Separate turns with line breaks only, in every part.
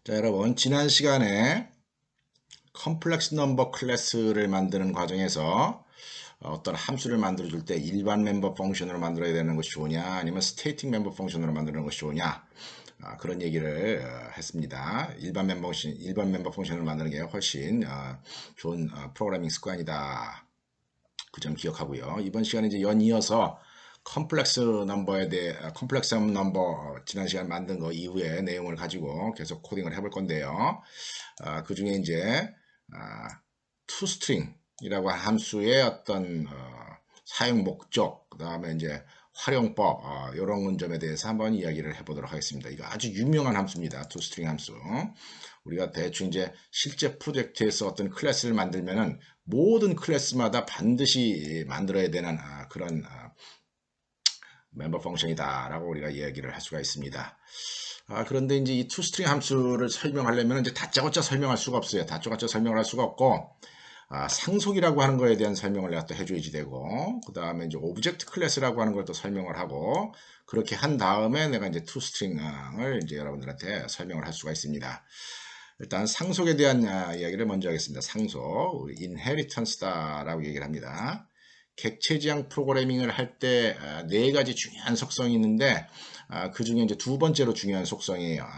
자, 여러분, 지난 시간에 컴플렉스 넘버 클래스를 만드는 과정에서 어떤 함수를 만들어 줄 때 일반 멤버 펑션으로 만들어야 되는 것이 좋으냐, 아니면 스태틱 멤버 펑션으로 만드는 것이 좋으냐, 그런 얘기를 했습니다. 일반 멤버 펑션을 만드는 게 훨씬 좋은 프로그래밍 습관이다. 그 점 기억하고요. 이번 시간에 이제 연이어서 컴플렉스 넘버 지난 시간 만든 거 이후에 내용을 가지고 계속 코딩을 해볼 건데요. 그 중에 이제 toString이라고 한 함수의 어떤 사용 목적, 그 다음에 이제 활용법, 이런 점에 대해서 한번 이야기를 해보도록 하겠습니다. 이거 아주 유명한 함수입니다. toString 함수. 우리가 대충 이제 실제 프로젝트에서 어떤 클래스를 만들면은 모든 클래스마다 반드시 만들어야 되는 그런 멤버 펑션이다라고 우리가 이야기를 할 수가 있습니다. 그런데 이제 이 toString 함수를 설명하려면 이제 다짜고짜 설명할 수가 없어요. 다짜고짜 설명을 할 수가 없고, 상속이라고 하는 거에 대한 설명을 내가 또 해줘야지 되고, 그 다음에 이제 오브젝트 클래스라고 하는 걸 또 설명을 하고, 그렇게 한 다음에 내가 이제 toString을 이제 여러분들한테 설명을 할 수가 있습니다. 일단 상속에 대한 이야기를 먼저 하겠습니다. 상속, inheritance다라고 얘기를 합니다. 객체지향 프로그래밍을 할 때 네 가지 중요한 속성이 있는데, 그 중에 이제 두 번째로 중요한 속성이에요.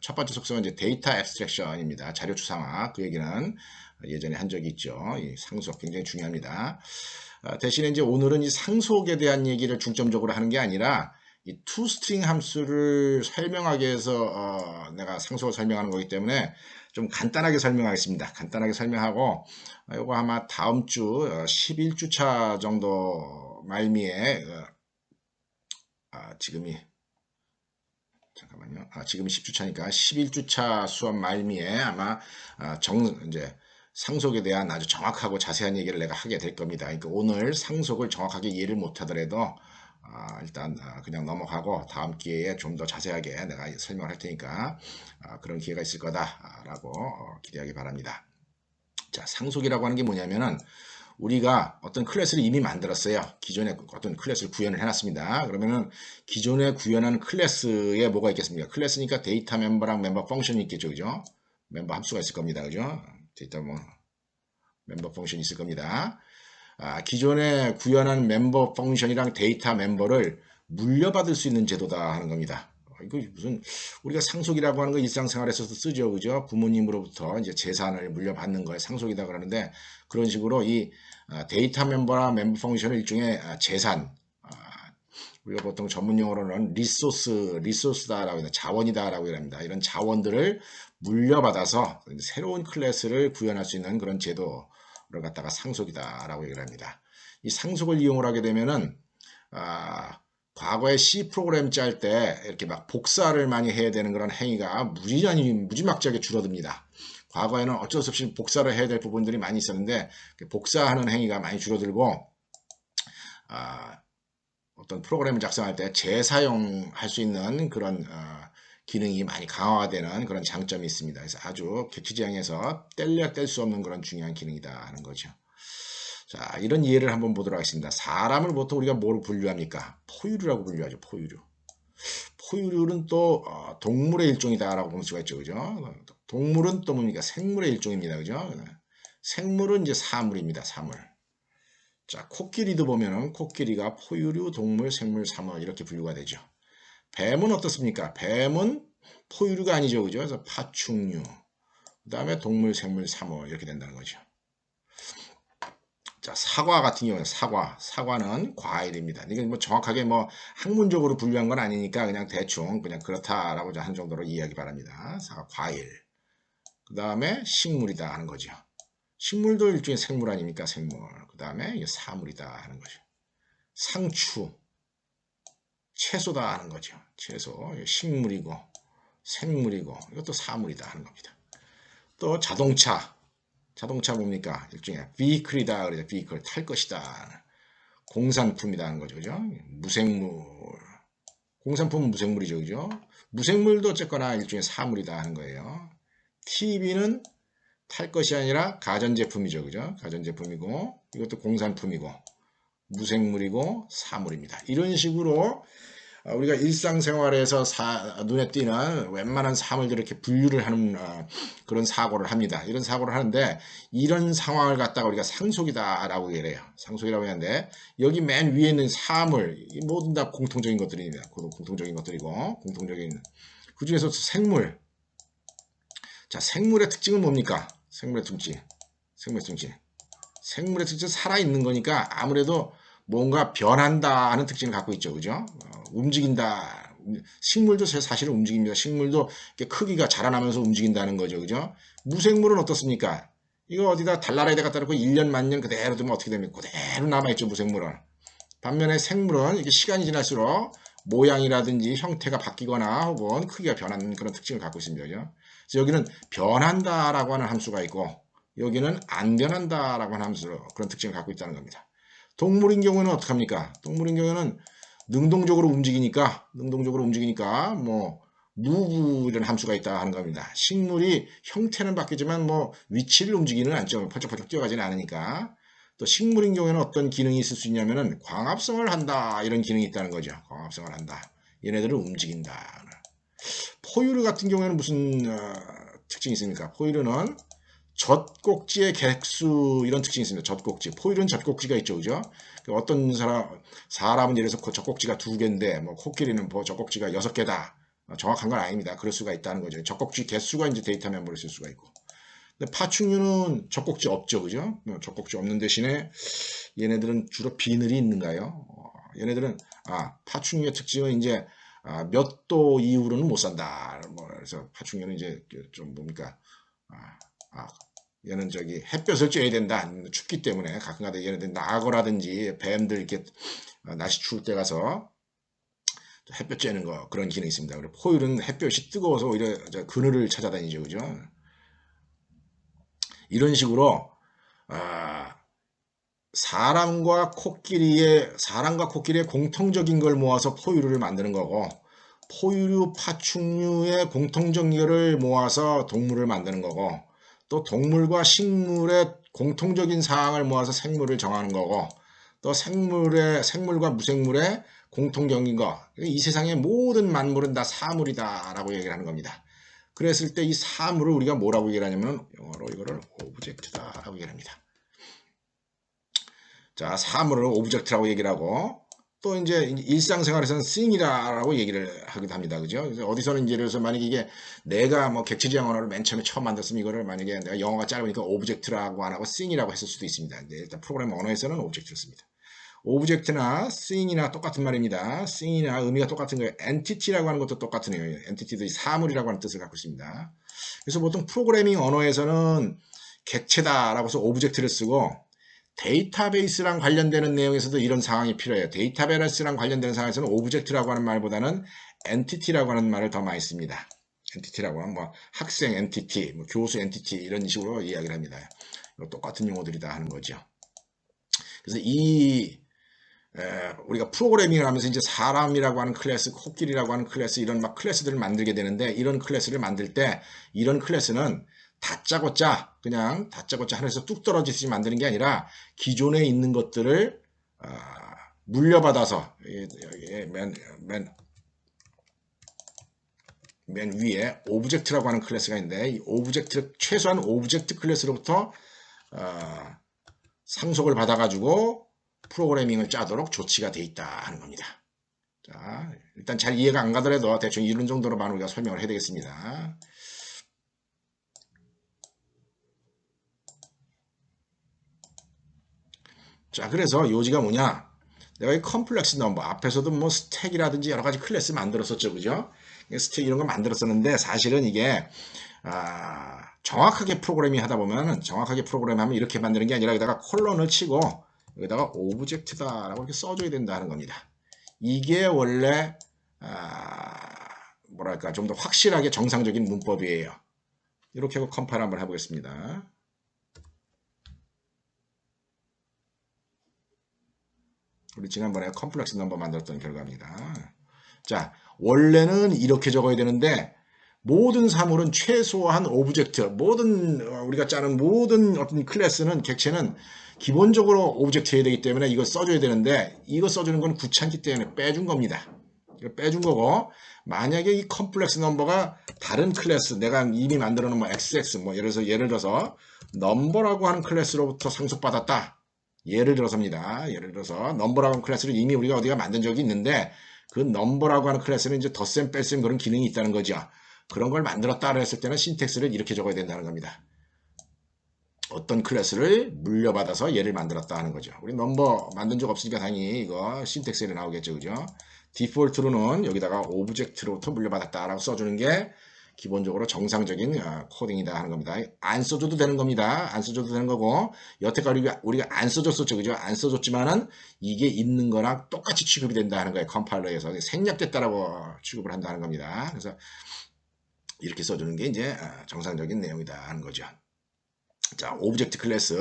첫 번째 속성은 이제 데이터 앱스트랙션입니다. 자료 추상화. 그 얘기는 예전에 한 적이 있죠. 이 상속 굉장히 중요합니다. 대신에 이제 오늘은 이 상속에 대한 얘기를 중점적으로 하는 게 아니라 이 toString 함수를 설명하기 위해서 내가 상속을 설명하는 거기 때문에 좀 간단하게 설명하겠습니다. 간단하게 설명하고 이거 아마 다음 주 11주차 정도 말미에 지금이 잠깐만요. 지금이 10주차니까 11주차 수업 말미에 아마 이제 상속에 대한 아주 정확하고 자세한 얘기를 내가 하게 될 겁니다. 그러니까 오늘 상속을 정확하게 이해를 못 하더라도 일단 그냥 넘어가고 다음 기회에 좀 더 자세하게 내가 설명을 할 테니까 그런 기회가 있을 거다라고 기대하기 바랍니다. 자, 상속이라고 하는 게 뭐냐면은 우리가 어떤 클래스를 이미 만들었어요. 기존에 어떤 클래스를 구현을 해놨습니다. 그러면은 기존에 구현한 클래스에 뭐가 있겠습니까? 클래스니까 데이터 멤버랑 멤버 펑션이 있겠죠, 그죠? 멤버 함수가 있을 겁니다, 그죠? 데이터 멤버 펑션이 있을 겁니다. 기존에 구현한 멤버 펑션이랑 데이터 멤버를 물려받을 수 있는 제도다 하는 겁니다. 이거 무슨 우리가 상속이라고 하는 거 일상생활에서도 쓰죠, 그죠? 부모님으로부터 이제 재산을 물려받는 거에 상속이다 그러는데 그런 식으로 이 데이터 멤버나 멤버 펑션을 일종의 재산, 우리가 보통 전문 용어로는 리소스다라고 합니다. 자원이다라고 합니다. 이런 자원들을 물려받아서 새로운 클래스를 구현할 수 있는 그런 제도를 갖다가 상속이다라고 얘기를 합니다. 이 상속을 이용을 하게 되면은 과거에 C 프로그램 짤 때 이렇게 막 복사를 많이 해야 되는 그런 행위가 무지막지하게 줄어듭니다. 과거에는 어쩔 수 없이 복사를 해야 될 부분들이 많이 있었는데 복사하는 행위가 많이 줄어들고 어떤 프로그램을 작성할 때 재사용할 수 있는 그런 기능이 많이 강화가 되는 그런 장점이 있습니다. 그래서 아주 객체지향에서 뗄래야 뗄 수 없는 그런 중요한 기능이다 하는 거죠. 자, 이런 이해를 한번 보도록 하겠습니다. 사람을 보통 우리가 뭐로 분류합니까? 포유류라고 분류하죠. 포유류. 포유류는 또 동물의 일종이다라고 볼 수가 있죠. 그죠? 동물은 또 뭡니까? 생물의 일종입니다. 그죠? 생물은 이제 사물입니다. 사물. 자, 코끼리도 보면은 코끼리가 포유류, 동물, 생물, 사물 이렇게 분류가 되죠. 뱀은 어떻습니까? 뱀은 포유류가 아니죠. 그죠? 그래서 파충류. 그 다음에 동물, 생물, 사물 이렇게 된다는 거죠. 자, 사과 같은 경우는 사과는 과일입니다. 이게 뭐 정확하게 뭐 학문적으로 분류한 건 아니니까 그냥 대충 그냥 그렇다라고 하는 정도로 이해하기 바랍니다. 사과, 과일. 그 다음에 식물이다 하는 거죠. 식물도 일종의 생물 아닙니까? 생물. 그 다음에 사물이다 하는 거죠. 상추, 채소다 하는 거죠. 채소, 식물이고 생물이고 이것도 사물이다 하는 겁니다. 또 자동차 뭡니까? 일종의 vehicle이다 그러죠. vehicle 탈 것이다. 공산품이다 하는 거죠. 그죠? 무생물. 공산품은 무생물이죠. 그죠? 무생물도 어쨌거나 일종의 사물이다 하는 거예요. TV는 탈 것이 아니라 가전제품이죠. 그죠? 가전제품이고 이것도 공산품이고 무생물이고 사물입니다. 이런 식으로 우리가 일상생활에서 눈에 띄는 웬만한 사물들을 이렇게 분류를 하는 그런 사고를 합니다. 이런 사고를 하는데 이런 상황을 갖다가 우리가 상속이다라고 얘기를 해요. 상속이라고 하는데 여기 맨 위에 있는 사물 모든 다 공통적인 것들입니다. 공통적인 것들이고 공통적인 그 중에서 생물. 자, 생물의 특징은 뭡니까? 생물의 특징. 생물의 특징은 살아있는 거니까 아무래도 뭔가 변한다 하는 특징을 갖고 있죠. 그죠? 움직인다. 식물도 사실은 움직입니다. 식물도 크기가 자라나면서 움직인다는 거죠. 그죠? 무생물은 어떻습니까? 이거 어디다 달나라에다 갖다 놓고 1년 만년 그대로 두면 어떻게 됩니까? 그대로 남아있죠. 무생물은. 반면에 생물은 이게 시간이 지날수록 모양이라든지 형태가 바뀌거나 혹은 크기가 변하는 그런 특징을 갖고 있습니다. 그죠? 그래서 여기는 변한다라고 하는 함수가 있고 여기는 안 변한다라고 하는 함수로 그런 특징을 갖고 있다는 겁니다. 동물인 경우는 어떡합니까? 동물인 경우는 능동적으로 움직이니까 뭐 move 이런 함수가 있다 하는 겁니다. 식물이 형태는 바뀌지만 뭐 위치를 움직이는 않죠. 펄쩍펄쩍 뛰어가지는 않으니까. 또 식물인 경우에는 어떤 기능이 있을 수 있냐면은 광합성을 한다 이런 기능이 있다는 거죠. 광합성을 한다. 얘네들은 움직인다. 포유류 같은 경우에는 무슨 특징이 있습니까? 포유류는 젖꼭지의 객수 이런 특징이 있습니다. 젖꼭지. 포유류는 젖꼭지가 있죠. 그죠? 어떤 사람은 예를 들어서 젖꼭지가 2개인데 뭐 코끼리는 젖꼭지가 6개다. 정확한 건 아닙니다. 그럴 수가 있다는 거죠. 젖꼭지 개수가 이제 데이터 멤버로 쓸 수가 있고. 근데 파충류는 젖꼭지 없죠. 그죠? 젖꼭지 없는 대신에 얘네들은 주로 비늘이 있는가요? 얘네들은 파충류의 특징은 이제 몇 도 이후로는 못 산다. 그래서 파충류는 이제 좀 뭡니까? 얘는 저기 햇볕을 쬐야 된다. 춥기 때문에 가끔가다 얘네들 낙어라든지 뱀들 이렇게 날씨 추울 때 가서 햇볕 쬐는 거 그런 기능이 있습니다. 그리고 포유류는 햇볕이 뜨거워서 오히려 그늘을 찾아다니죠. 그죠? 이런 식으로 사람과 코끼리의 공통적인 걸 모아서 포유류를 만드는 거고 포유류, 파충류의 공통적인 거를 모아서 동물을 만드는 거고 또 동물과 식물의 공통적인 사항을 모아서 생물을 정하는 거고 또 생물과 무생물의 공통적인 거. 이 세상의 모든 만물은 다 사물이다 라고 얘기를 하는 겁니다. 그랬을 때 이 사물을 우리가 뭐라고 얘기를 하냐면 영어로 이거를 오브젝트다 라고 얘기를 합니다. 자, 사물을 오브젝트라고 얘기를 하고 또 이제 일상생활에서는 thing이라고 얘기를 하기도 합니다. 그죠? 어디서는 이제 그래서 만약에 이게 내가 뭐 객체지향 언어를 맨 처음 만들었으면 이거를 만약에 내가 영어가 짧으니까 오브젝트라고 안 하고 thing이라고 했을 수도 있습니다. 일단 프로그래머 언어에서는 오브젝트를 씁니다. 오브젝트나 thing이나 똑같은 말입니다. thing이나 의미가 똑같은 거예요. entity라고 하는 것도 똑같은 거예요. entity도 사물이라고 하는 뜻을 갖고 있습니다. 그래서 보통 프로그래밍 언어에서는 객체다라고 해서 오브젝트를 쓰고 데이터베이스랑 관련되는 내용에서도 이런 상황이 필요해요. 데이터베이스랑 관련되는 상황에서는 오브젝트라고 하는 말보다는 엔티티라고 하는 말을 더 많이 씁니다. 엔티티라고 하면 뭐 학생 엔티티, 뭐 교수 엔티티 이런 식으로 이야기를 합니다. 똑같은 용어들이다 하는 거죠. 그래서 우리가 프로그래밍을 하면서 이제 사람이라고 하는 클래스, 코끼리라고 하는 클래스 이런 막 클래스들을 만들게 되는데 이런 클래스를 만들 때 이런 클래스는 다짜고짜 그냥 다짜고짜 하늘에서 뚝 떨어지듯이 만드는 게 아니라 기존에 있는 것들을 물려받아서 맨 위에 오브젝트라고 하는 클래스가 있는데 이 오브젝트 최소한 오브젝트 클래스로부터 상속을 받아가지고 프로그래밍을 짜도록 조치가 돼 있다 하는 겁니다. 자, 일단 잘 이해가 안 가더라도 대충 이런 정도로만 우리가 설명을 해야 되겠습니다. 자, 그래서 요지가 뭐냐? 내가 이 컴플렉스 넘버 앞에서도 뭐 스택이라든지 여러 가지 클래스 만들었었죠, 그죠? 스택 이런 거 만들었었는데 사실은 이게 정확하게 프로그래밍 하다 보면 정확하게 프로그램하면 이렇게 만드는 게 아니라 여기다가 콜론을 치고 여기다가 오브젝트다라고 이렇게 써줘야 된다는 겁니다. 이게 원래 뭐랄까 좀 더 확실하게 정상적인 문법이에요. 이렇게 하고 컴파일 한번 해보겠습니다. 우리 지난번에 컴플렉스 넘버 만들었던 결과입니다. 자, 원래는 이렇게 적어야 되는데 모든 사물은 최소한 오브젝트, 우리가 짜는 모든 어떤 클래스는 객체는 기본적으로 오브젝트 해야 되기 때문에 이거 써줘야 되는데 이거 써주는 건 귀찮기 때문에 빼준 겁니다. 이거 빼준 거고, 만약에 이 컴플렉스 넘버가 다른 클래스, 내가 이미 만들어 놓은 뭐 XX, 뭐 예를 들어서 넘버라고 하는 클래스로부터 상속받았다. 예를 들어서입니다. 예를 들어서 넘버라고 하는 클래스를 이미 우리가 어디가 만든 적이 있는데, 그 넘버라고 하는 클래스는 이제 덧셈 뺄셈 그런 기능이 있다는 거죠. 그런 걸 만들었다고 했을 때는 신텍스를 이렇게 적어야 된다는 겁니다. 어떤 클래스를 물려받아서 얘를 만들었다 하는 거죠. 우리 넘버 만든 적 없으니까 당연히 이거 신텍스에 나오겠죠. 그죠? 디폴트로는 여기다가 오브젝트로부터 물려받았다라고 써주는 게 기본적으로 정상적인 코딩이다 하는 겁니다. 안 써줘도 되는 겁니다. 안 써줘도 되는 거고, 여태까지 우리가 안 써줬었죠. 그죠? 안 써줬지만은 이게 있는 거랑 똑같이 취급이 된다 하는 거예요. 컴파일러에서 생략됐다라고 취급을 한다는 겁니다. 그래서 이렇게 써주는 게 이제 정상적인 내용이다 하는 거죠. 자, 오브젝트 클래스.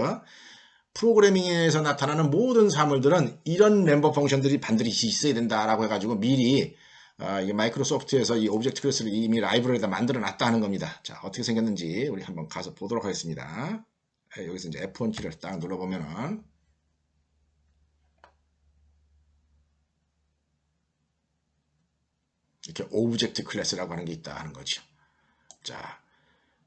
프로그래밍에서 나타나는 모든 사물들은 이런 멤버 펑션들이 반드시 있어야 된다라고 해가지고 미리 이게 마이크로소프트에서 이 오브젝트 클래스를 이미 라이브러리에다 만들어 놨다 하는 겁니다. 자, 어떻게 생겼는지 우리 한번 가서 보도록 하겠습니다. 여기서 이제 F1 키를 딱 눌러보면은 이렇게 오브젝트 클래스라고 하는 게 있다 하는 거죠. 자,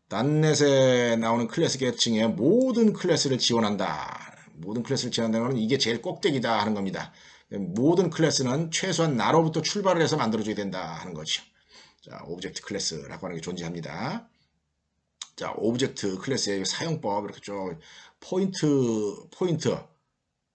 단넷에 나오는 클래스 계층에 모든 클래스를 지원한다. 모든 클래스를 지원한다는 건 이게 제일 꼭대기다 하는 겁니다. 모든 클래스는 최소한 나로부터 출발을 해서 만들어줘야 된다 하는 거죠. 자, 오브젝트 클래스라고 하는 게 존재합니다. 자, 오브젝트 클래스의 사용법 이렇게 쭉 포인트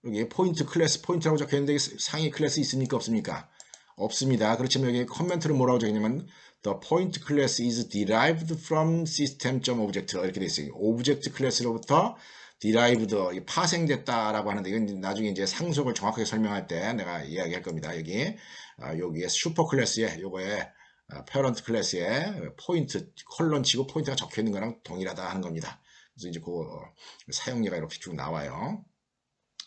여기 포인트 클래스 포인트라고 적혀 있는데 상위 클래스 있습니까 없습니까? 없습니다. 그렇지만 여기 커멘트를 뭐라고 적냐면 The point class is derived from system.object 이렇게 돼 있어요. 오브젝트 클래스로부터 derived 파생됐다라고 하는데 이건 나중에 이제 상속을 정확하게 설명할 때 내가 이야기할 겁니다. 여기에 슈퍼 클래스에 요거에 parent 클래스에 포인트 콜론 치고 포인트가 적혀 있는 거랑 동일하다 하는 겁니다. 그래서 이제 그 사용례가 이렇게 쭉 나와요.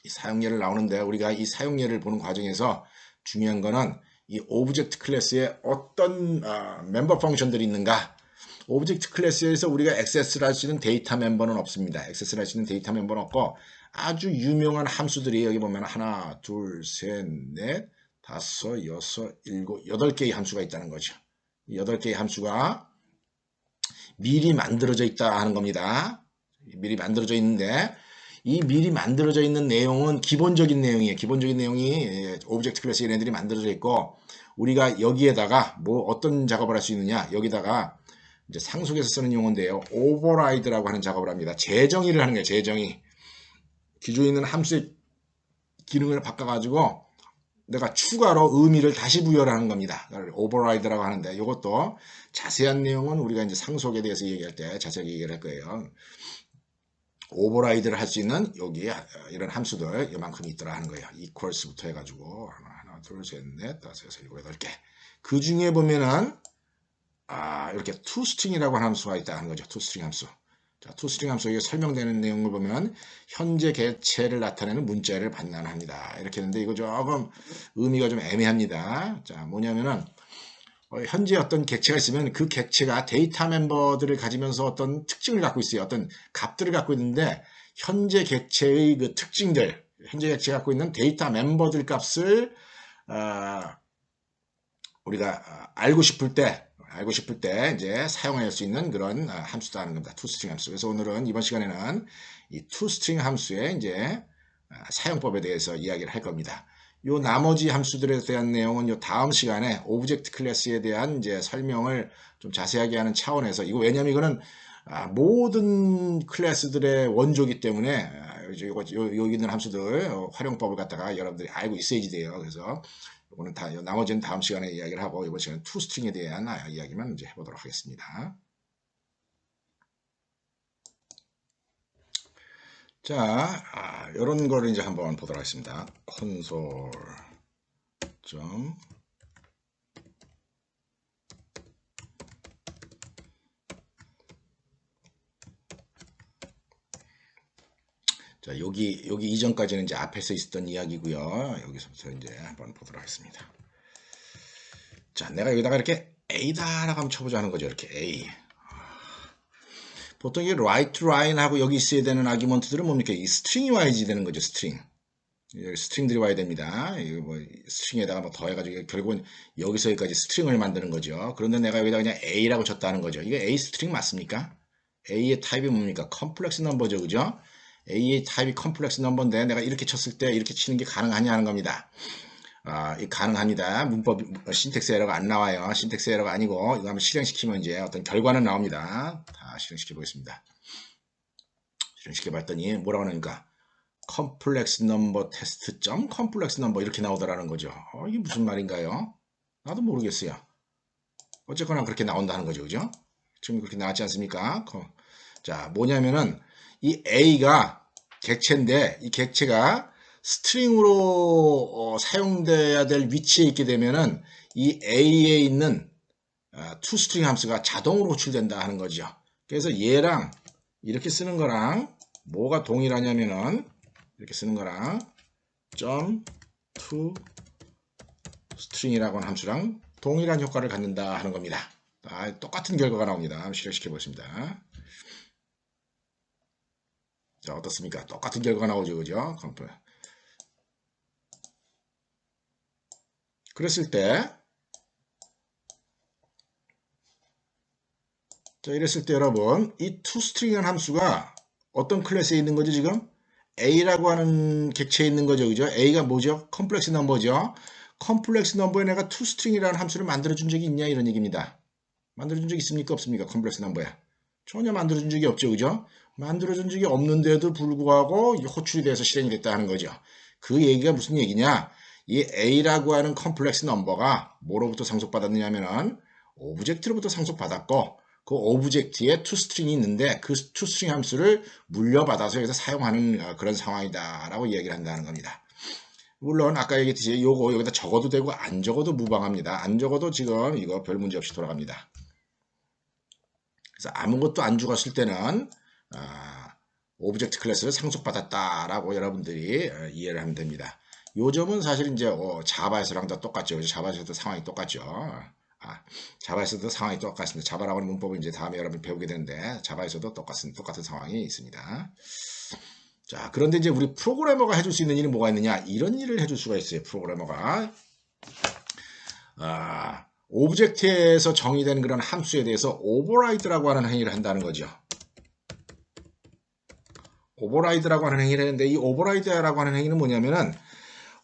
이 사용례를 나오는데 우리가 이 사용례를 보는 과정에서 중요한 거는 이 오브젝트 클래스에 어떤 멤버 펑션들이 있는가. 오브젝트 클래스에서 우리가 액세스를 할 수 있는 데이터 멤버는 없습니다. 액세스를 할 수 있는 데이터 멤버는 없고 아주 유명한 함수들이 여기 보면 하나, 둘, 셋, 넷, 다섯, 여섯, 일곱, 8개의 함수가 있다는 거죠. 이 8개의 함수가 미리 만들어져 있다 하는 겁니다. 미리 만들어져 있는데 이 미리 만들어져 있는 내용은 기본적인 내용이에요. 기본적인 내용이 오브젝트 클래스 얘네들이 만들어져 있고 우리가 여기에다가 뭐 어떤 작업을 할 수 있느냐 여기다가 이제 상속에서 쓰는 용어인데요. 오버라이드라고 하는 작업을 합니다. 재정의를 하는 거예요. 재정의. 기존에 있는 함수의 기능을 바꿔가지고 내가 추가로 의미를 다시 부여를 하는 겁니다. 오버라이드라고 하는데 이것도 자세한 내용은 우리가 이제 상속에 대해서 얘기할 때 자세하게 얘기를 할 거예요. 오버라이드를 할 수 있는 여기 이런 함수들 이만큼 있더라 하는 거예요. equals부터 해가지고 하나, 둘, 셋, 넷, 다섯, 여섯, 일곱, 여덟 개. 그 중에 보면은 이렇게 toString이라고 하는 함수가 있다 하는 거죠. toString 함수. 자, toString 함수에 설명되는 내용을 보면 현재 객체를 나타내는 문자를 반환합니다. 이렇게 했는데 이거 조금 의미가 좀 애매합니다. 자, 뭐냐면은 현재 어떤 객체가 있으면 그 객체가 데이터 멤버들을 가지면서 어떤 특징을 갖고 있어요. 어떤 값들을 갖고 있는데 현재 객체의 그 특징들, 현재 객체가 갖고 있는 데이터 멤버들 값을 우리가 알고 싶을 때 이제 사용할 수 있는 그런 함수다 하는 겁니다. toString 함수. 그래서 오늘은 이번 시간에는 이 toString 함수의 이제 사용법에 대해서 이야기를 할 겁니다. 요 나머지 함수들에 대한 내용은 요 다음 시간에 오브젝트 클래스에 대한 이제 설명을 좀 자세하게 하는 차원에서 이거 왜냐면 이거는 모든 클래스들의 원조이기 때문에 여기 있는 함수들 활용법을 갖다가 여러분들이 알고 있어야지 돼요. 그래서 이거는 나머지는 다음 시간에 이야기를 하고 이번 시간은 toString에 대한 이야기만 이제 해보도록 하겠습니다. 자, 이런 거를 이제 한번 보도록 하겠습니다. 콘솔 자, 여기 이전까지는 이제 앞에서 있었던 이야기고요. 여기서부터 이제 한번 보도록 하겠습니다. 자, 내가 여기다가 이렇게 A다라고 한번 쳐보자 하는 거죠. 이렇게 A. 보통 이 right line 하고 여기 있어야 되는 아규먼트들은 뭡니까? 이 스트링이 와야지 되는 거죠. 스트링. 여기 스트링들이 와야 됩니다. 이거 뭐 스트링에다가 뭐 더해가지고 결국은 여기서 여기까지 스트링을 만드는 거죠. 그런데 내가 여기다 그냥 A라고 쳤다는 거죠. 이거 A 스트링 맞습니까? A의 타입이 뭡니까? 컴플렉스 넘버죠, 그죠? A의 타입이 컴플렉스 넘버인데 내가 이렇게 쳤을 때 이렇게 치는 게 가능하냐 하는 겁니다. 가능합니다. 문법 신텍스 에러가 안 나와요. 신텍스 에러가 아니고 이거 한번 실행시키면 이제 어떤 결과는 나옵니다. 다 실행시켜 보겠습니다. 실행시켜 봤더니 뭐라고 하니까 컴플렉스 넘버 테스트 점 컴플렉스 넘버 이렇게 나오더라는 거죠. 이게 무슨 말인가요? 나도 모르겠어요. 어쨌거나 그렇게 나온다는 거죠. 그죠? 지금 그렇게 나왔지 않습니까? 자, 뭐냐면은 이 A가 객체인데 이 객체가 스트링으로 사용돼야 될 위치에 있게 되면은 이 A에 있는 toString 함수가 자동으로 호출된다 하는 거죠. 그래서 얘랑 이렇게 쓰는 거랑 뭐가 동일하냐면은 이렇게 쓰는 거랑 .toString이라고 하는 함수랑 동일한 효과를 갖는다 하는 겁니다. 똑같은 결과가 나옵니다. 실행시켜 보겠습니다. 자, 어떻습니까? 똑같은 결과가 나오죠, 그죠? 그랬을 때, 자, 이랬을 때 여러분, 이 toString이라는 함수가 어떤 클래스에 있는 거죠, 지금? A라고 하는 객체에 있는 거죠, 그죠? A가 뭐죠? 컴플렉스 넘버죠. 컴플렉스 넘버에 내가 toString이라는 함수를 만들어준 적이 있냐, 이런 얘기입니다. 만들어준 적 있습니까, 없습니까? 컴플렉스 넘버에. 전혀 만들어준 적이 없죠, 그죠? 만들어준 적이 없는데도 불구하고 호출이 돼서 실행이 됐다 하는 거죠. 그 얘기가 무슨 얘기냐? 이 A라고 하는 컴플렉스 넘버가 뭐로부터 상속받았느냐면은 오브젝트로부터 상속받았고 그 오브젝트에 toString이 있는데 그 toString 함수를 물려받아서 여기서 사용하는 그런 상황이다라고 얘기를 한다는 겁니다. 물론 아까 얘기했듯이 요거 여기다 적어도 되고 안 적어도 무방합니다. 안 적어도 지금 이거 별 문제 없이 돌아갑니다. 그래서 아무것도 안 죽었을 때는 오브젝트 클래스를 상속받았다라고 여러분들이 이해를 하면 됩니다. 요 점은 사실 이제 자바에서랑 다 똑같죠. 자바에서도 상황이 똑같죠. 자바에서도 상황이 똑같습니다. 자바라고 하는 문법은 이제 다음에 여러분 배우게 되는데 자바에서도 똑같은 상황이 있습니다. 자, 그런데 이제 우리 프로그래머가 해줄 수 있는 일이 뭐가 있느냐? 이런 일을 해줄 수가 있어요. 프로그래머가. 오브젝트에서 정의된 그런 함수에 대해서 오버라이드라고 하는 행위를 한다는 거죠. 오버라이드라고 하는 행위를 했는데 이 오버라이드라고 하는 행위는 뭐냐면은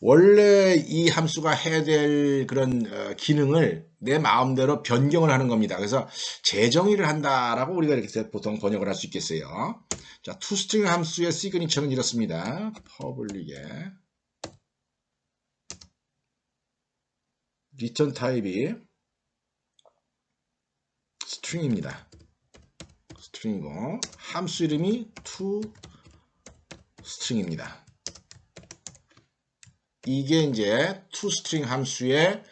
원래 이 함수가 해야 될 그런 기능을 내 마음대로 변경을 하는 겁니다. 그래서 재정의를 한다라고 우리가 이렇게 보통 번역을 할 수 있겠어요. 자, toString 함수의 시그니처는 이렇습니다. public에 return 타입이 string입니다. string이고 함수 이름이 toString입니다. 이게 이제 toString 함수의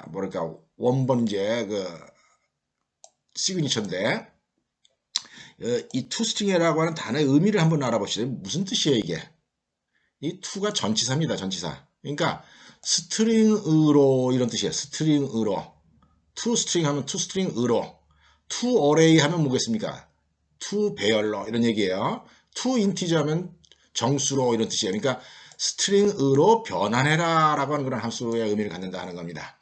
뭐랄까 원본 이제 그 시그니처인데 이 toString이라고 하는 단어의 의미를 한번 알아보시죠. 무슨 뜻이에요 이게? 이 to가 전치사입니다. 전치사. 그러니까 스트링으로 이런 뜻이에요. 스트링으로. toString 하면 toString으로. toArray 하면 뭐겠습니까? to배열로 이런 얘기예요. toInteger 하면 정수로 이런 뜻이에요. 그러니까 스트링으로 변환해라 라고 하는 그런 함수의 의미를 갖는다 하는 겁니다.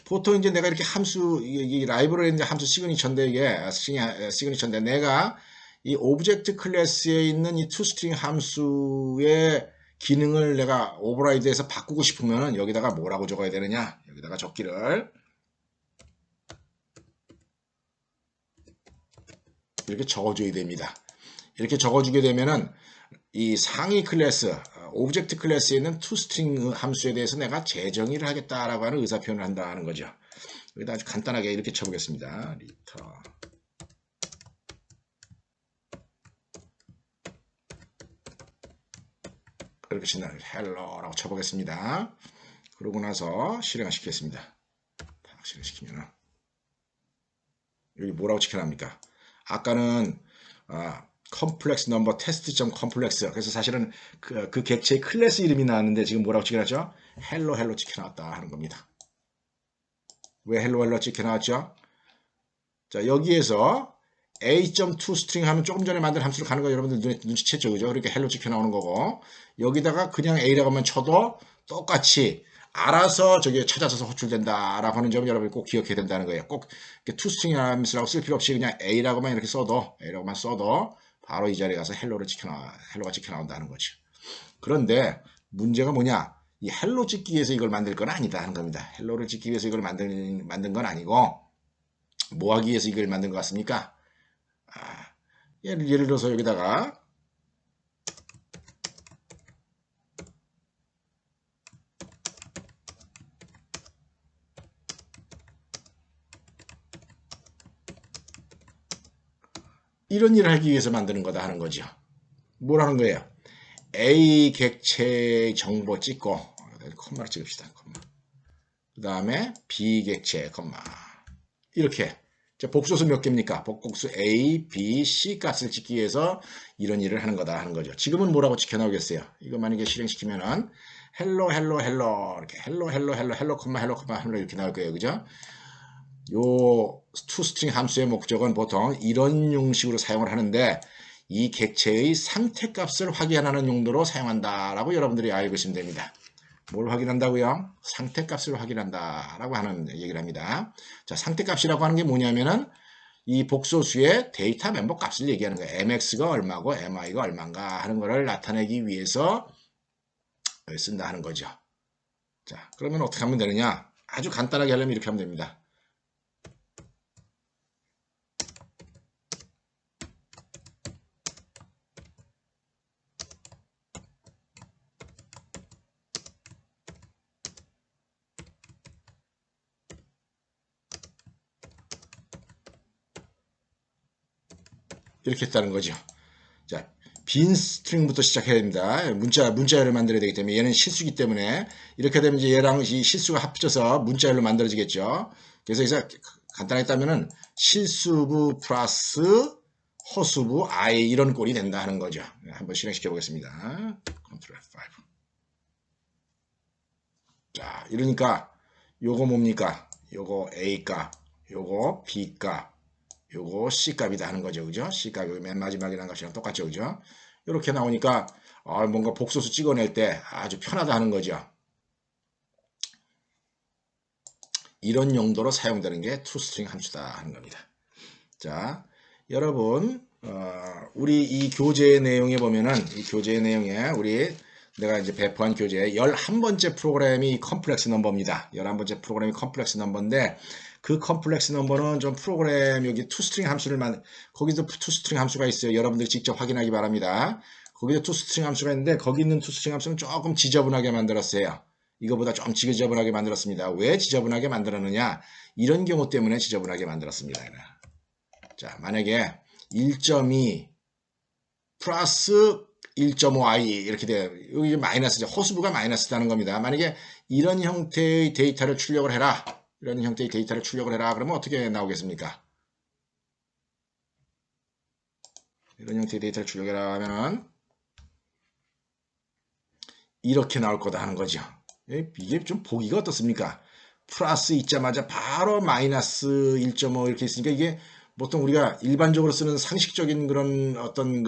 보통 이제 내가 이렇게 함수, 이 라이브러리 이제 함수 시그니처인데 이게 시그니처인데 내가 이 오브젝트 클래스에 있는 이 toString 함수의 기능을 내가 오버라이드해서 바꾸고 싶으면 여기다가 뭐라고 적어야 되느냐? 여기다가 적기를 이렇게 적어줘야 됩니다. 이렇게 적어주게 되면은 이 상위 클래스, 오브젝트 클래스에 있는 toString 함수에 대해서 내가 재정의를 하겠다라고 하는 의사표현을 한다는 거죠. 여기다 아주 간단하게 이렇게 쳐보겠습니다. 리터 그렇게 친다는 hello라고 쳐보겠습니다. 그러고 나서 실행을 시키겠습니다. 실행시키면 여기 뭐라고 찍혀납니까? 아까는 컴플렉스 넘버 테스트 점 컴플렉스 그래서 사실은 그 객체의 클래스 이름이 나왔는데 지금 뭐라고 찍혀놨죠? 헬로 찍혀놨다 하는 겁니다. 왜 헬로 찍혀놨죠? 자, 여기에서 a.toString 하면 조금 전에 만든 함수로 가는 거 여러분들 눈치챘죠, 그죠? 그렇게 헬로 찍혀 나오는 거고, 여기다가 그냥 a라고만 쳐도 똑같이 알아서 저기 찾아서 호출된다라고 하는 점을 여러분이 꼭 기억해야 된다는 거예요. 꼭 toString 함수라고 쓸 필요 없이 그냥 a라고만 이렇게 써도, a라고만 써도 바로 이 자리에 가서 헬로가 찍혀 나온다는 거죠. 그런데 문제가 뭐냐? 이 헬로 찍기 위해서 이걸 만들 건 아니다 하는 겁니다. 헬로를 찍기 위해서 이걸 만든 건 아니고, 뭐 하기 위해서 이걸 만든 것 같습니까? 예를 들어서 여기다가 이런 일을 하기 위해서 만드는 거다 하는 거죠. 뭐라는 거예요? A 객체의 정보 찍고, 콤마를 찍읍시다. 콤마. 그 다음에 B 객체, 콤마. 이렇게. 복소수 몇 개입니까? 복수 A, B, C 값을 찍기 위해서 이런 일을 하는 거다 하는 거죠. 지금은 뭐라고 찍혀 나오겠어요? 이거 만약에 실행시키면은 헬로 이렇게 헬로 콤마 헬로 이렇게 나올 거예요. 그죠? 요 toString 함수의 목적은 보통 이런 형식으로 사용을 하는데, 이 객체의 상태 값을 확인하는 용도로 사용한다라고 여러분들이 알고 있으면 됩니다. 뭘 확인한다고요? 상태 값을 확인한다라고 하는 얘기를 합니다. 자, 상태 값이라고 하는 게 뭐냐면은 이 복소수의 데이터 멤버 값을 얘기하는 거예요. mx가 얼마고 my가 얼마인가 하는 거를 나타내기 위해서 쓴다 하는 거죠. 자, 그러면 어떻게 하면 되느냐? 아주 간단하게 하려면 이렇게 하면 됩니다. 이렇게 했다는 거죠. 자, 빈 스트링부터 시작해야 됩니다. 문자열을 만들어야 되기 때문에 얘는 실수기 때문에 이렇게 되면 이제 얘랑 이 실수가 합쳐서 문자열로 만들어지겠죠. 그래서 간단하게 따면은 실수부 플러스 허수부 I 이런 꼴이 된다 하는 거죠. 한번 실행시켜 보겠습니다. Ctrl F5. 자, 이러니까 요거 뭡니까? 요거 A 값, 요거 B 값, 요거 C 값이다 하는 거죠. 그죠? C 값이 맨 마지막에 난 값이랑 똑같죠. 그죠? 이렇게 나오니까 뭔가 복소수 찍어낼 때 아주 편하다 하는 거죠. 이런 용도로 사용되는 게 toString 함수다 하는 겁니다. 자, 여러분, 우리 이 교재 내용에 보면은, 이 교재 내용에 내가 이제 배포한 교재 11번째 프로그램이 컴플렉스 넘버입니다. 11번째 프로그램이 컴플렉스 넘버인데, 그 컴플렉스 넘버는 좀 프로그램 여기 toString 함수를 거기도 toString 함수가 있어요. 여러분들 직접 확인하기 바랍니다. 거기도 toString 함수가 있는데, 거기 있는 toString 함수는 조금 지저분하게 만들었어요. 이거보다 좀 지저분하게 만들었습니다. 왜 지저분하게 만들었느냐? 이런 경우 때문에 지저분하게 만들었습니다. 자, 만약에 1.2 플러스 1.5i 이렇게 돼요. 여기 마이너스죠. 허수부가 마이너스다는 겁니다. 만약에 이런 형태의 데이터를 출력을 해라. 이런 형태의 데이터를 출력을 해라. 그러면 어떻게 나오겠습니까? 이런 형태의 데이터를 출력해라 하면은 이렇게 나올 거다 하는 거죠. 이게 좀 보기가 어떻습니까? 플러스 있자마자 바로 마이너스 1.5 이렇게 있으니까 이게 보통 우리가 일반적으로 쓰는 상식적인 그런 어떤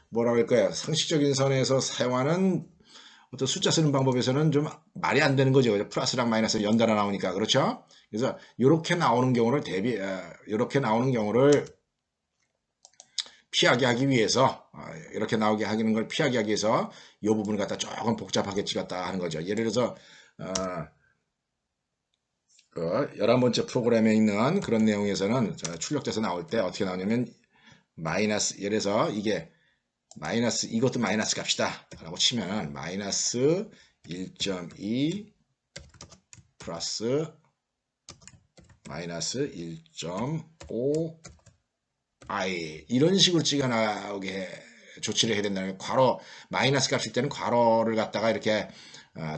뭐라고 할까요? 상식적인 선에서 사용하는 어떤 숫자 쓰는 방법에서는 좀 말이 안 되는 거죠. 플러스랑 마이너스 연달아 나오니까. 그렇죠? 그래서 이렇게 나오는 경우를 이렇게 나오는 경우를 피하게 하기 위해서, 이렇게 나오게 하는 걸 피하게 하기 위해서 이 부분을 갖다 조금 복잡하게 찍었다 하는 거죠. 예를 들어서 11번째 프로그램에 있는 그런 내용에서는 출력돼서 나올 때 어떻게 나오냐면 마이너스, 예를 들어서 이게 마이너스, 이것도 마이너스 값이다 라고 치면 마이너스 1.2 플러스 마이너스 1.5 I 이런 식으로 찍어 나오게 조치를 해야 된다는 괄호, 마이너스 값일 때는 괄호를 갖다가 이렇게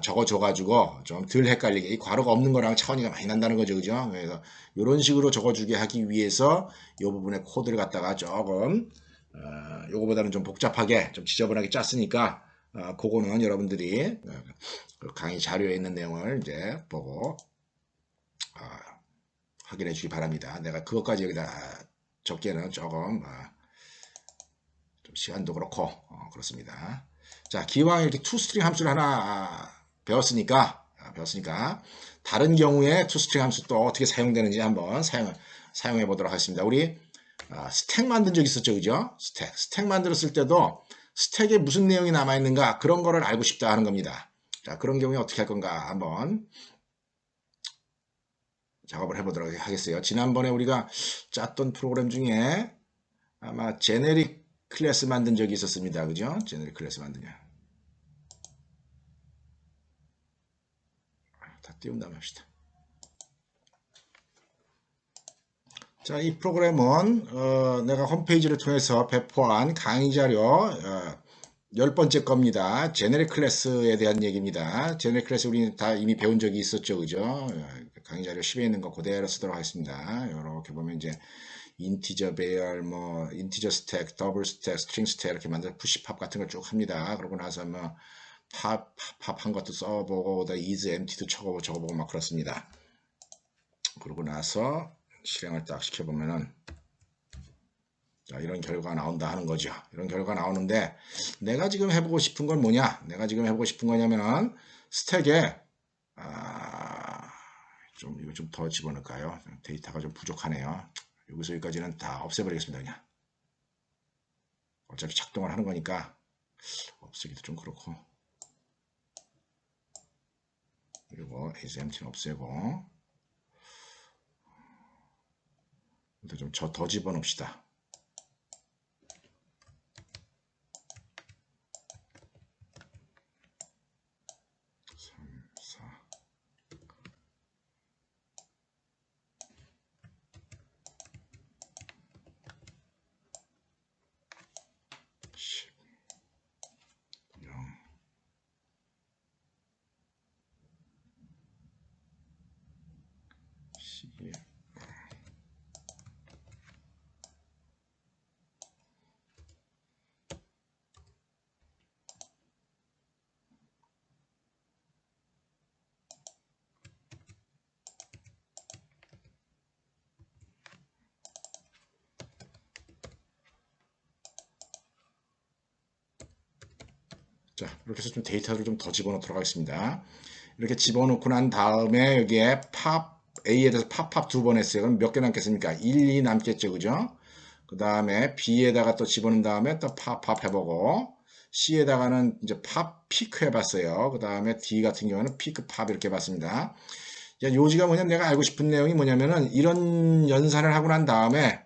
적어줘가지고 좀 덜 헷갈리게, 이 괄호가 없는 거랑 차원이가 많이 난다는 거죠. 그죠? 그래서 이런 식으로 적어주게 하기 위해서 이 부분의 코드를 갖다가 조금 요거보다는 좀 복잡하게, 좀 지저분하게 짰으니까 그거는 여러분들이 강의 자료에 있는 내용을 이제 보고 확인해 주기 바랍니다. 내가 그것까지 여기다 적기에는 조금 좀 시간도 그렇고 그렇습니다. 자, 기왕 이렇게 투스트링 함수를 하나 배웠으니까 다른 경우에 투스트링 함수 또 어떻게 사용되는지 한번 사용해 보도록 하겠습니다. 우리 스택 만든 적 있었죠, 그죠? 스택 만들었을 때도 스택에 무슨 내용이 남아 있는가 그런 거를 알고 싶다 하는 겁니다. 자, 그런 경우에 어떻게 할 건가 한번 작업을 해보도록 하겠어요. 지난번에 우리가 짰던 프로그램 중에 아마 제네릭 클래스 만든 적이 있었습니다. 그죠? 제네릭 클래스 만드냐. 다 띄운 다음에 합시다. 자, 이 프로그램은 내가 홈페이지를 통해서 배포한 강의 자료 10번째 겁니다. 제네릭 클래스에 대한 얘기입니다. 제네릭 클래스 우리 다 이미 배운 적이 있었죠. 그죠? 강의 자료 10에 있는 거 그대로 쓰도록 하겠습니다. 이렇게 보면 이제 인티저 배열, 뭐 인티저 스택, 더블 스택, 스트링 스택 이렇게 만들어 푸시 팝 같은 걸 쭉 합니다. 그러고 나서 뭐 팝 한 것도 써보고 is empty도 적어보고 막 그렇습니다. 그러고 나서 실행을 딱 시켜보면은 자, 이런 결과가 나온다 하는 거죠. 이런 결과가 나오는데 내가 지금 해보고 싶은 건 뭐냐? 내가 지금 해보고 싶은 거냐면은 스택에 이거 좀 더 집어넣을까요? 데이터가 좀 부족하네요. 여기서 여기까지는 다 없애버리겠습니다. 그냥 어차피 작동을 하는 거니까 없애기도 좀 그렇고 그리고 asempty는 없애고 좀 더 집어넣읍시다. 3, 4 10 0 11 자, 이렇게 해서 좀 데이터를 좀 더 집어넣도록 하겠습니다. 이렇게 집어넣고 난 다음에 여기에 팝 A에 대해서 팝 두 번 했어요. 그럼 몇 개 남겠습니까? 1, 2 남겠죠. 그죠? 그 다음에 B에다가 또 집어넣은 다음에 또 팝 해보고 C에다가는 이제 팝 피크 해봤어요. 그 다음에 D 같은 경우는 피크 팝 이렇게 해봤습니다. 요지가 뭐냐면 내가 알고 싶은 내용이 뭐냐면은 이런 연산을 하고 난 다음에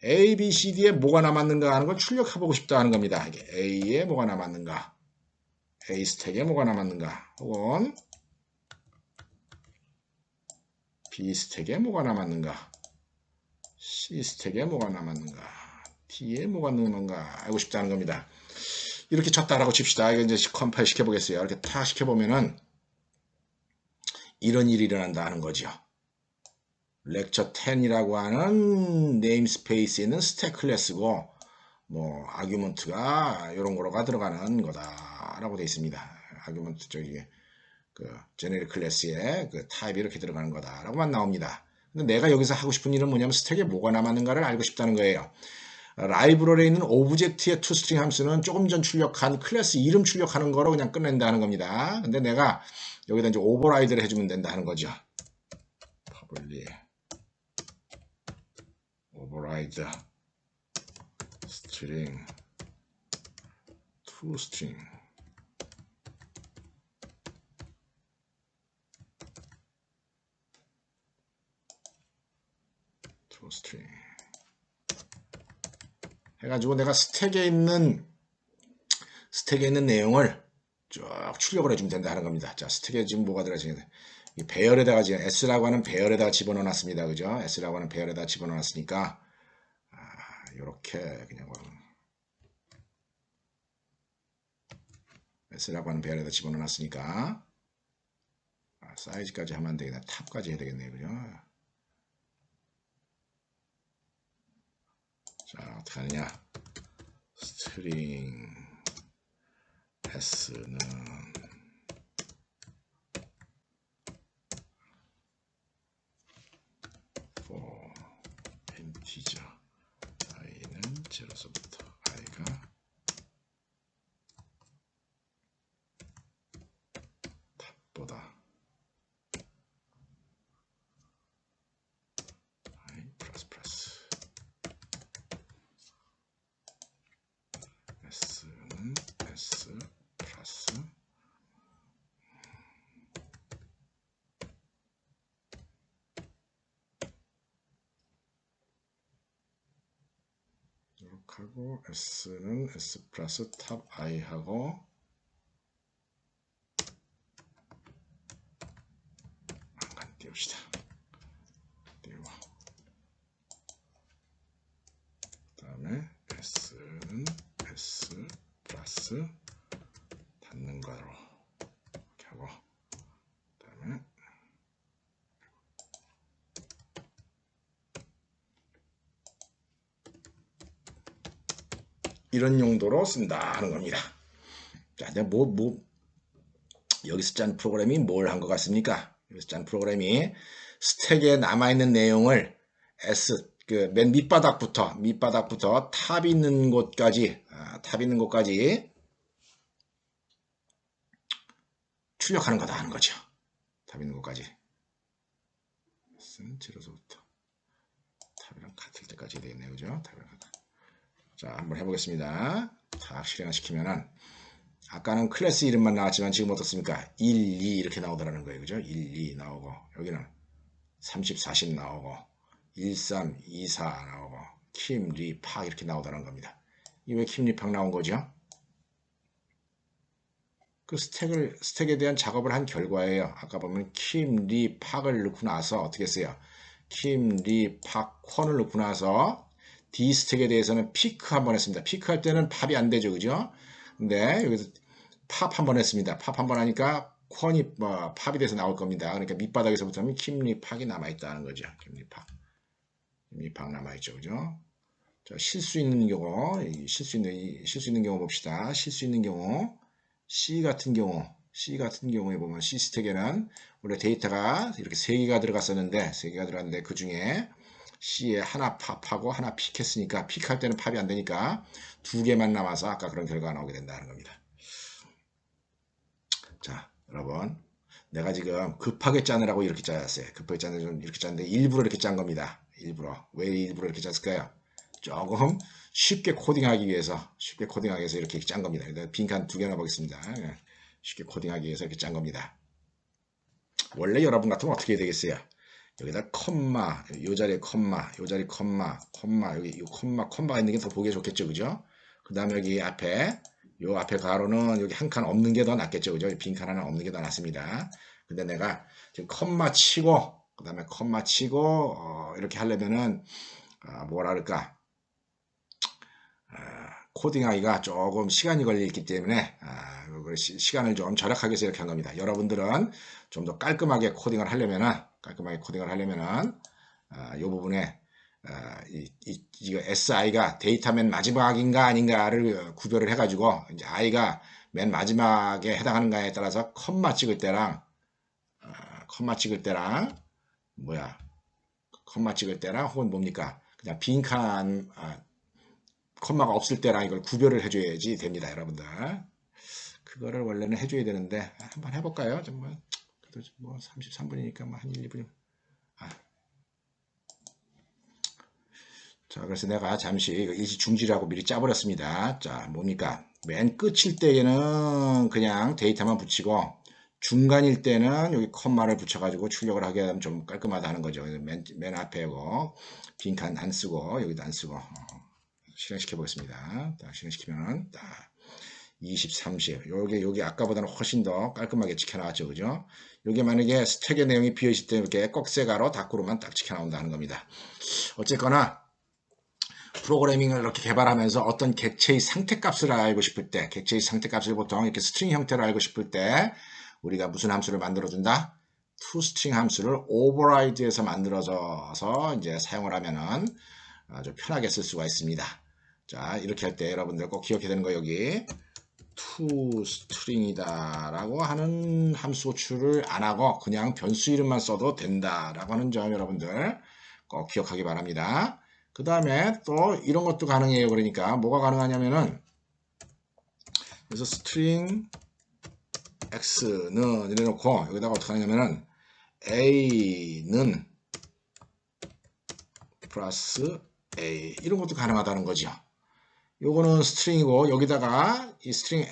A, B, C, D에 뭐가 남았는가 하는 걸 출력해보고 싶다 하는 겁니다. A에 뭐가 남았는가, A 스택에 뭐가 남았는가, 혹은 B 스택에 뭐가 남았는가, C 스택에 뭐가 남았는가, D에 뭐가 남았는가 알고 싶다는 겁니다. 이렇게 쳤다라고 칩시다. 이거 이제 컴파일 시켜보겠어요. 이렇게 탁 시켜보면은 이런 일이 일어난다 하는 거죠. 렉처 10이라고 하는 네임스페이스에 있는 스택 클래스고 뭐 아규먼트가 이런 거로가 들어가는 거다라고 되어 있습니다. 아규먼트 저기 그 제네릭 클래스에 그 타입이 이렇게 들어가는 거다라고만 나옵니다. 근데 내가 여기서 하고 싶은 일은 뭐냐면 스택에 뭐가 남았는가를 알고 싶다는 거예요. 라이브러리에 있는 오브젝트의 투스트링 함수는 조금 전 출력한 클래스 이름 출력하는 거로 그냥 끝낸다는 겁니다. 근데 내가 여기다 이제 오버라이드를 해주면 된다는 거죠. public override string toString 해가지고 내가 스택에 있는 내용을 쭉 출력을 해주면 된다는 겁니다. 자, 스택에 지금 뭐가 들어가지냐? 이 배열에다가 지금 S라고 하는 배열에다가 집어넣어 놨습니다. 그죠? S라고 하는 배열에다가 집어넣어 놨으니까 이렇게 그냥 S라고 하는 배열에다 집어넣어 놨으니까 사이즈까지 하면 안 되겠네. 탑까지 해야 되겠네요. 그죠? 자, 어떻게 하느냐? 스트링 S는 for 제로서부터 i가 탑보다 i 플러스 플러스 s는 s 플러스 이렇게 하고 s는 s 플러스 탑 i 하고 한칸 띄웁시다. 띄우고 그 다음에 s는 s 플러스 닫는 거로 이렇게 하고 그 다음에 이런 용도로 쓴다 하는 겁니다. 자, 이제 여기서 짠 프로그램이 뭘 한 것 같습니까? 여기서 짠 프로그램이 스택에 남아있는 내용을 맨 밑바닥부터 탑 있는 곳까지 출력하는 거다 하는 거죠. 탑 있는 곳까지. 제로서부터 탑이랑 같을 때까지 되겠네요. 그죠? 자, 한번 해보겠습니다. 다 실행시키면은 아까는 클래스 이름만 나왔지만 지금 어떻습니까? 1, 2 이렇게 나오더라는 거예요. 그죠? 1, 2 나오고 여기는 30, 40 나오고 1, 3, 2, 4 나오고 킴, 리, 팍 이렇게 나오더라는 겁니다. 이게 왜 킴, 리, 팍 나온 거죠? 그 스택에 대한 작업을 한 결과예요. 아까 보면 킴, 리, 팍을 넣고 나서 어떻게 했어요? 킴, 리, 팍, 콘을 넣고 나서 D 스택에 대해서는 피크 한번 했습니다. 피크 할 때는 팝이 안 되죠. 그죠? 근데 여기서 팝 한번 했습니다. 팝 한번 하니까 콘이 팝이 돼서 나올 겁니다. 그러니까 밑바닥에서부터는 킴리 팍이 남아있다는 거죠. 킴리 팍 남아있죠. 그죠? 자, 실수 있는 경우 봅시다. 실수 있는 경우 C 같은 경우에 보면 C 스택에는 원래 데이터가 이렇게 3개가 들어갔는데 그 중에 C에 하나 팝하고 하나 픽했으니까 픽할 때는 팝이 안 되니까 2개만 남아서 아까 그런 결과가 나오게 된다는 겁니다. 자, 여러분, 내가 지금 급하게 짜느라고 이렇게 짜였어요. 급하게 짜느라고 좀 이렇게 짰는데 일부러 이렇게 짠 겁니다. 왜 일부러 이렇게 짰을까요? 조금 쉽게 코딩하기 위해서 이렇게 짠 겁니다. 빈칸 2개나 보겠습니다. 쉽게 코딩하기 위해서 이렇게 짠 겁니다. 원래 여러분 같으면 어떻게 해야 되겠어요? 여기다 콤마, 요 자리에 콤마, 여기 이 콤마가 있는 게 더 보기 좋겠죠, 그죠? 그 다음에 여기 요 앞에 가로는 여기 한 칸 없는 게 더 낫겠죠, 그죠? 빈칸 하나 없는 게 더 낫습니다. 근데 내가 지금 콤마 치고, 그 다음에 콤마 치고, 이렇게 하려면은, 뭐라 그럴까? 코딩하기가 조금 시간이 걸리기 때문에 시간을 좀 절약하기 위해서 이렇게 한 겁니다. 여러분들은 좀 더 깔끔하게 코딩을 하려면은 이 부분에 이거 SI가 데이터 맨 마지막인가 아닌가를 구별을 해가지고 이제 I가 맨 마지막에 해당하는가에 따라서 컴마 찍을 때랑 혹은 뭡니까? 그냥 빈칸 콤마가 없을 때랑 이걸 구별을 해줘야지 됩니다, 여러분들. 그거를 원래는 해줘야 되는데 한번 해볼까요? 정말 그래도 뭐 33분이니까 뭐 한 1, 2분. 자, 그래서 내가 잠시 일시 중지라고 미리 짜버렸습니다. 자, 뭡니까? 맨 끝일 때에는 그냥 데이터만 붙이고 중간일 때는 여기 콤마를 붙여가지고 출력을 하게 하면 좀 깔끔하다 하는 거죠. 맨 앞에고 빈칸 안 쓰고 여기도 안 쓰고. 실행시켜 보겠습니다. 실행시키면 딱 20, 30. 여기 아까보다는 훨씬 더 깔끔하게 찍혀 나왔죠. 그죠? 여기 만약에 스택의 내용이 비어 있을 때 이렇게 꺽쇠가로 닭구로만 딱 찍혀 나온다는 겁니다. 어쨌거나 프로그래밍을 이렇게 개발하면서 어떤 객체의 상태값을 알고 싶을 때, 객체의 상태값을 보통 이렇게 스트링 형태로 알고 싶을 때 우리가 무슨 함수를 만들어 준다? toString 함수를 override해서 만들어져서 이제 사용을 하면은 아주 편하게 쓸 수가 있습니다. 자, 이렇게 할 때 여러분들 꼭 기억해야 되는 거 여기 toString이다 라고 하는 함수 호출을 안 하고 그냥 변수 이름만 써도 된다 라고 하는 점 여러분들 꼭 기억하기 바랍니다. 그 다음에 또 이런 것도 가능해요. 그러니까 뭐가 가능하냐면은 그래서 string x는 이래 놓고 여기다가 어떻게 하냐면은 a는 플러스 a 이런 것도 가능하다는 거죠. 요거는 스트링이고 여기다가 이 스트링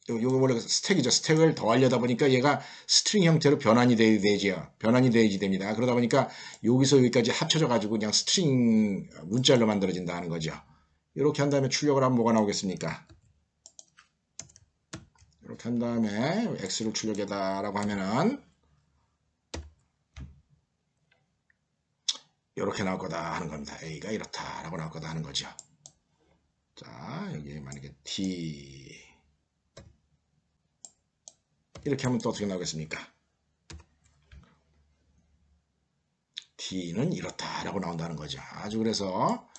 요거 원래 스택이죠. 스택을 더하려다 보니까 얘가 스트링 형태로 변환이 되지요. 변환이 되지 됩니다. 그러다 보니까 여기서 여기까지 합쳐져 가지고 그냥 스트링 문자로 만들어진다는 거죠. 이렇게 한 다음에 출력을 하면 뭐가 나오겠습니까? 이렇게 한 다음에 x를 출력해다라고 하면은 이렇게 나올 거다 하는 겁니다. a가 이렇다라고 나올 거다 하는 거죠. 자, 여기 만약에 t 이렇게 하면 또 어떻게 나오겠습니까? t는 이렇다라고 나온다는 거죠. 아주 그래서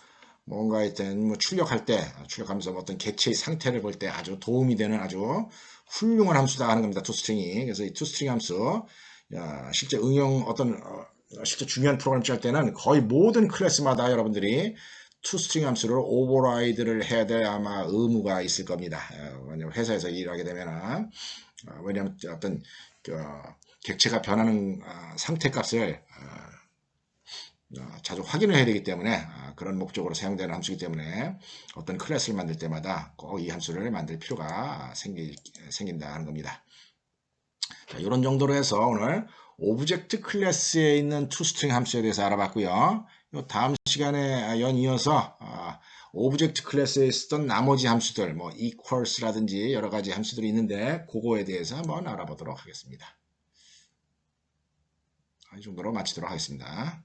뭔가 하여튼 뭐 출력하면서 어떤 객체의 상태를 볼 때 아주 도움이 되는 아주 훌륭한 함수다 하는 겁니다. toString이. 그래서 이 toString 함수 실제 응용 실제 중요한 프로그램 짤 때는 거의 모든 클래스마다 여러분들이 toString 함수를 오버라이드를 해야 될 아마 의무가 있을 겁니다. 왜냐면 회사에서 일을 하게 되면은 왜냐하면 어떤 객체가 변하는 상태 값을 자주 확인을 해야 되기 때문에 그런 목적으로 사용되는 함수이기 때문에 어떤 클래스를 만들 때마다 꼭 이 함수를 만들 필요가 생긴다 하는 겁니다. 자, 이런 정도로 해서 오늘 오브젝트 클래스에 있는 toString 함수에 대해서 알아봤고요. 다음 시간에 연이어서 오브젝트 클래스에 쓰던 나머지 함수들 뭐 equals라든지 여러 가지 함수들이 있는데 그거에 대해서 한번 알아보도록 하겠습니다. 이 정도로 마치도록 하겠습니다.